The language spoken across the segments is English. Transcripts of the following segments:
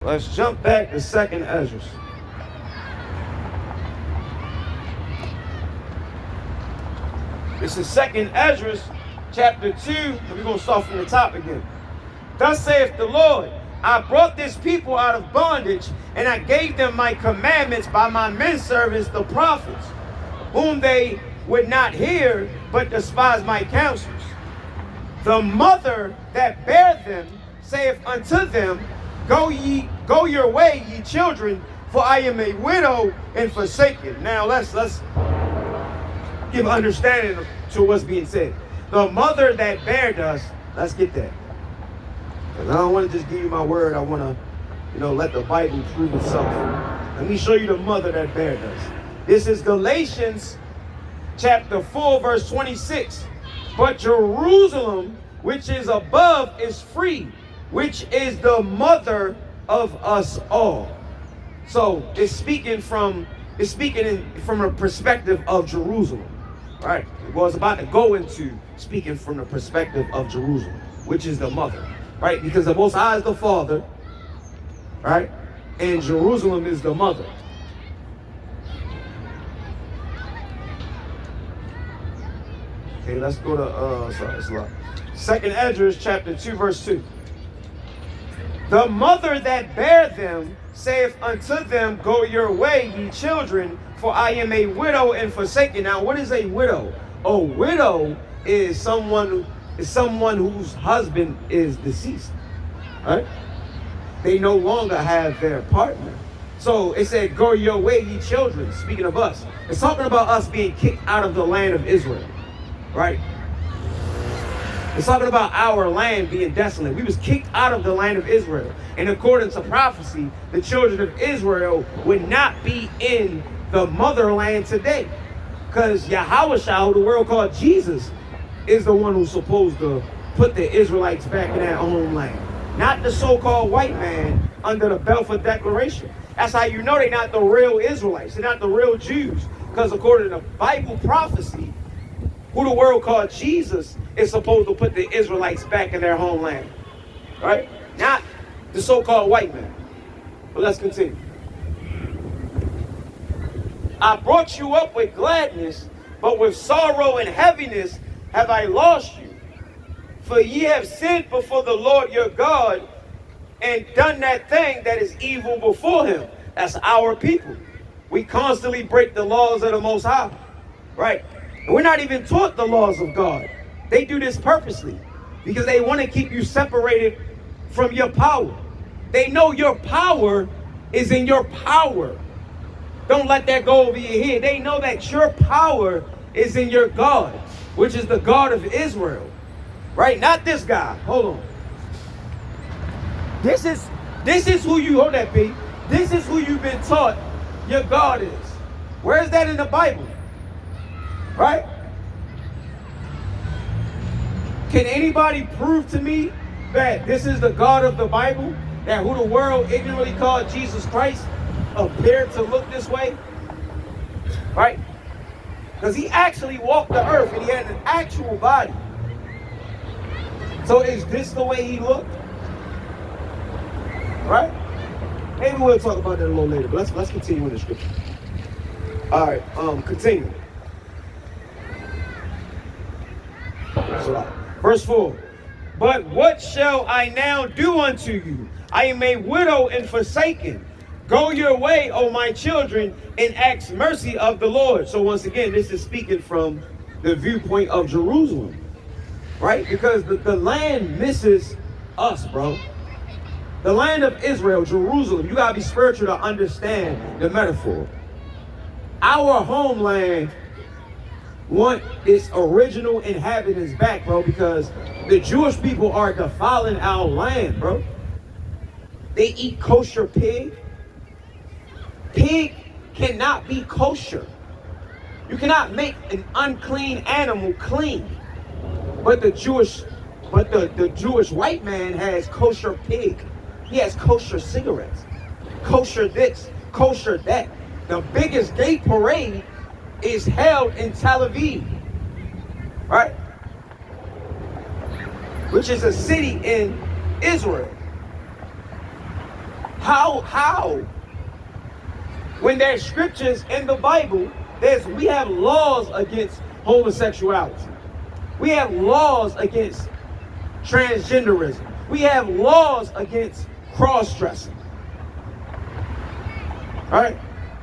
Let's jump back to Second Ezra. This is Second Ezra, chapter 2, and we're going to start from the top again. Thus saith the Lord, I brought this people out of bondage, and I gave them my commandments by my men servants, the prophets, whom they would not hear, but despise my counsels. The mother that bare them saith unto them, Go your way, ye children, for I am a widow and forsaken. Now let's give understanding to what's being said. The mother that bared us, let's get that. Because I don't want to just give you my word. I want to, let the Bible prove itself. Let me show you the mother that bared us. This is Galatians chapter 4, verse 26. But Jerusalem, which is above, is free, which is the mother of us all. So it's speaking from a perspective of Jerusalem, right? Well, it's about to go into speaking from the perspective of Jerusalem, which is the mother, right? Because the Most High is the father, right? And Jerusalem is the mother. Okay, let's go to Second Ezra chapter 2, verse 2. The mother that bare them saith unto them, Go your way, ye children, for I am a widow and forsaken. Now, what is a widow? A widow is someone whose husband is deceased, right? They no longer have their partner. So it said, Go your way, ye children. Speaking of us, it's talking about us being kicked out of the land of Israel, right? It's talking about our land being desolate. We was kicked out of the land of Israel. And according to prophecy, the children of Israel would not be in the motherland today. Because Yahushua, who the world called Jesus, is the one who's supposed to put the Israelites back in their own land. Not the so-called white man under the Balfour Declaration. That's how you know they're not the real Israelites. They're not the real Jews. Because according to Bible prophecy, who the world called Jesus is supposed to put the Israelites back in their homeland, right? Not the so-called white man. But let's continue. I brought you up with gladness, but with sorrow and heaviness have I lost you. For ye have sinned before the Lord your God and done that thing that is evil before him. That's our people. We constantly break the laws of the Most High, right? And we're not even taught the laws of God. They do this purposely because they want to keep you separated from your power. They know your power is in your power. Don't let that go over your head. They know that your power is in your God, which is the God of Israel, right? Not this guy. Hold on. This is who you, hold that, P. This is who you've been taught your God is. Where is that in the Bible? Right? Can anybody prove to me that this is the God of the Bible? That who the world ignorantly called Jesus Christ appeared to look this way? Right? Because he actually walked the earth and he had an actual body. So is this the way he looked? Right? Maybe we'll talk about that a little later, but let's continue in the scripture. All right, continue. Verse 4. But what shall I now do unto you? I am a widow and forsaken. Go your way, O my children, and ask mercy of the Lord. So once again, this is speaking from the viewpoint of Jerusalem, right? Because the land misses us, bro. The land of Israel, Jerusalem, you gotta be spiritual to understand the metaphor. Our homeland want its original inhabitants back, bro, because the Jewish people are defiling our land, bro. They eat kosher pig. Pig cannot be kosher. You cannot make an unclean animal clean. But the Jewish white man has kosher pig. He has kosher cigarettes, kosher this, kosher that. The biggest gay parade is held in Tel Aviv, right? Which is a city in Israel. How? When there's scriptures in the Bible, we have laws against homosexuality. We have laws against transgenderism. We have laws against cross-dressing. All right?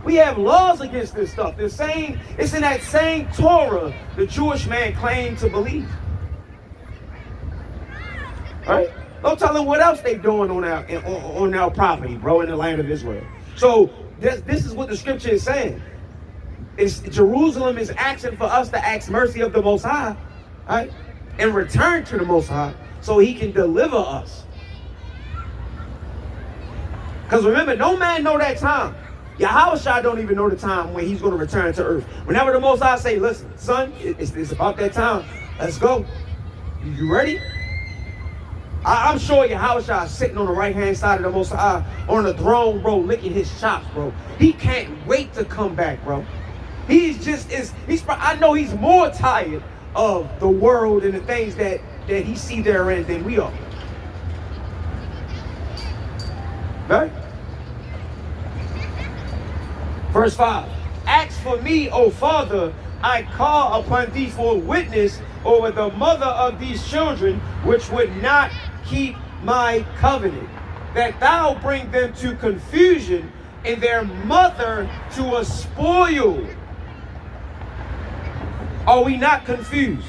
We have laws against this stuff. It's in that same Torah the Jewish man claimed to believe. All right? Don't tell them what else they doing on our property, bro, in the land of Israel. So this is what the scripture is saying. Jerusalem is asking for us to ask mercy of the Most High, right? And return to the Most High so he can deliver us. Because remember, no man know that time. Yahushua don't even know the time when he's going to return to earth. Whenever the Most High say, listen, son, it's about that time. Let's go. You ready? I'm sure Yahushua is sitting on the right-hand side of the Most High on the throne, bro, licking his chops, bro. He can't wait to come back, bro. I know he's more tired of the world and the things that he see therein than we are. Right? Verse 5. Ask for me, O Father, I call upon thee for a witness over the mother of these children, which would not keep my covenant, that thou bring them to confusion and their mother to a spoil. Are we not confused?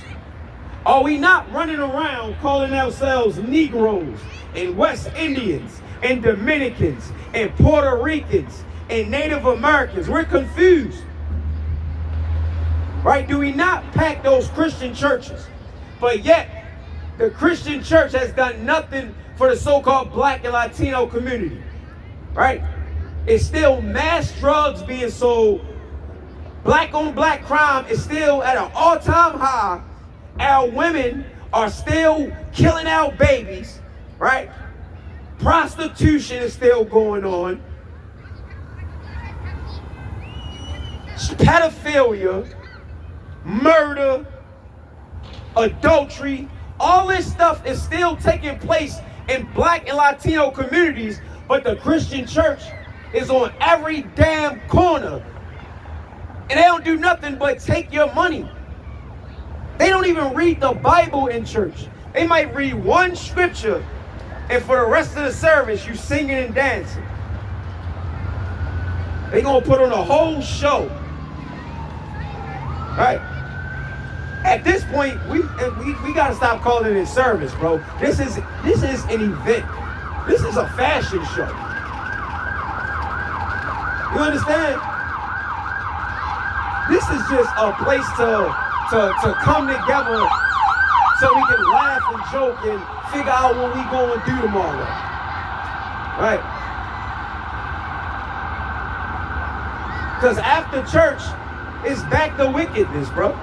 Are we not running around calling ourselves Negroes and West Indians and Dominicans and Puerto Ricans and Native Americans? We're confused. Right? Do we not pack those Christian churches? But yet, the Christian church has done nothing for the so-called Black and Latino community. Right? It's still mass drugs being sold. Black on black crime is still at an all-time high. Our women are still killing our babies, right? Prostitution is still going on. Pedophilia, murder, adultery, all this stuff is still taking place in Black and Latino communities, but the Christian church is on every damn corner. And they don't do nothing but take your money. They don't even read the Bible in church. They might read one scripture, and for the rest of the service, you singing and dancing. They gonna put on a whole show. Right? At this point, we gotta stop calling it service, bro. This is an event. This is a fashion show. You understand? This is just a place to come together so we can laugh and joke and figure out what we going to do tomorrow. Right? Because after church, it's back to wickedness, bro.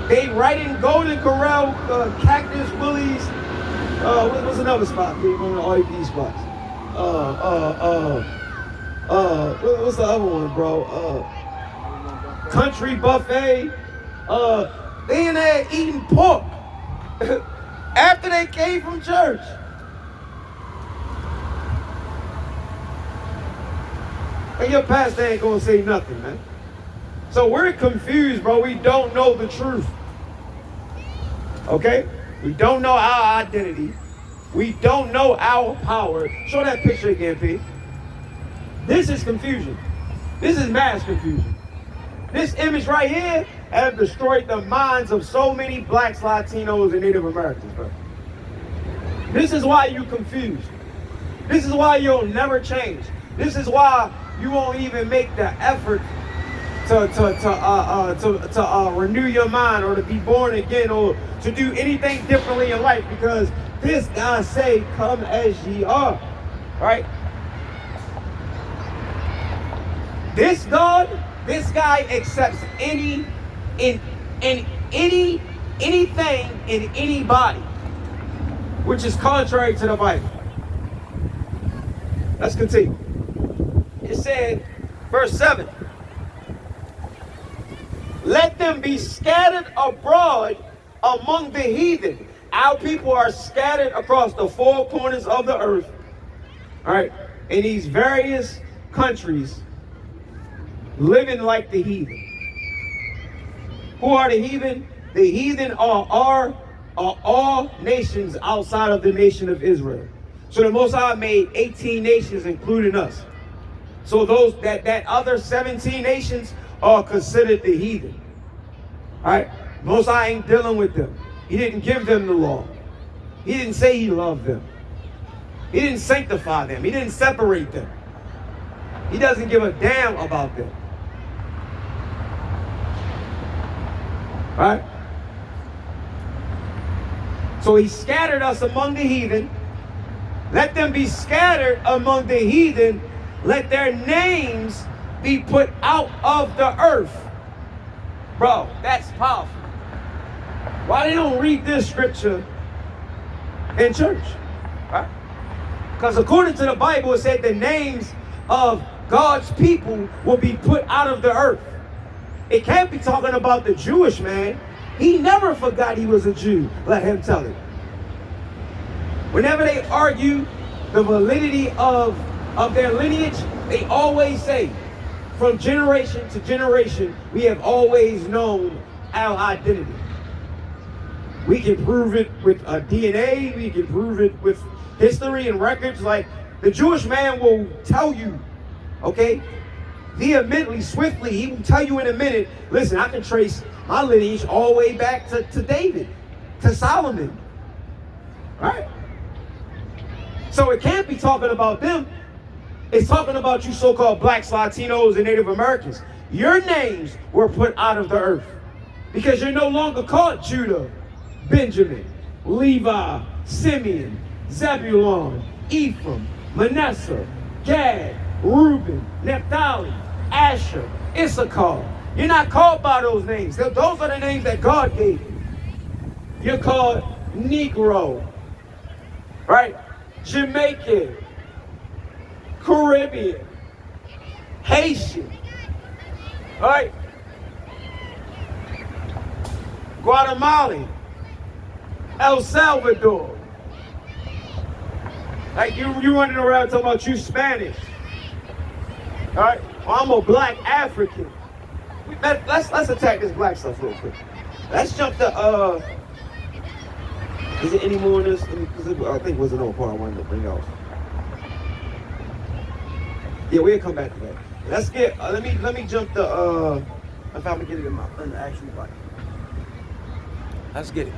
They right in Golden Corral, Cactus, Willie's, what's another spot? One of the REP spots. What's the other one, bro? Country Buffet. They in there eating pork after they came from church. And your pastor ain't gonna say nothing, man. So we're confused, bro. We don't know the truth. Okay? We don't know our identity. We don't know our power. Show that picture again, P. This is confusion. This is mass confusion. This image right here has destroyed the minds of so many blacks, Latinos, and Native Americans, bro. This is why you confused. This is why you'll never change. This is why you won't even make the effort to renew your mind or to be born again or to do anything differently in life, because this guy say, come as ye are, right? This God, this guy accepts anything in anybody, which is contrary to the Bible. Let's continue. It said, verse 7, let them be scattered abroad among the heathen. Our people are scattered across the four corners of the earth. All right, in these various countries, living like the heathen. Who are the heathen? The heathen are all nations outside of the nation of Israel. So the Most High made 18 nations, including us. So those that other 17 nations are considered the heathen. All right, Most High ain't dealing with them. He didn't give them the law. He didn't say he loved them. He didn't sanctify them. He didn't separate them. He doesn't give a damn about them. Right? So he scattered us among the heathen. Let them be scattered among the heathen. Let their names be put out of the earth. Bro, that's powerful. Why they don't read this scripture in church? Right? Because according to the Bible, it said the names of God's people will be put out of the earth. It can't be talking about the Jewish man. He never forgot he was a Jew. Let him tell it. Whenever they argue the validity of their lineage, they always say, from generation to generation, we have always known our identity. We can prove it with DNA. We can prove it with history and records. Like the Jewish man will tell you, okay, vehemently, swiftly, he will tell you in a minute, listen, I can trace my lineage all the way back to David, to Solomon. Right? So it can't be talking about them. It's talking about you so-called blacks, Latinos, and Native Americans. Your names were put out of the earth because you're no longer called Judah, Benjamin, Levi, Simeon, Zebulon, Ephraim, Manasseh, Gad, Reuben, Naphtali, Asher, Issachar. You're not called by those names. Those are the names that God gave you. You're called Negro, right? Jamaican, Caribbean, Haitian, right? Guatemalan, El Salvador. Like you running around talking about you Spanish. All right? Well, I'm a black African. Let's attack this black stuff real quick. Let's jump to is it any more in this? I think it was another part I wanted to bring out. Yeah, we'll come back to that. Let's get let me jump to if I'm gonna get it in the actual bike. Let's get it.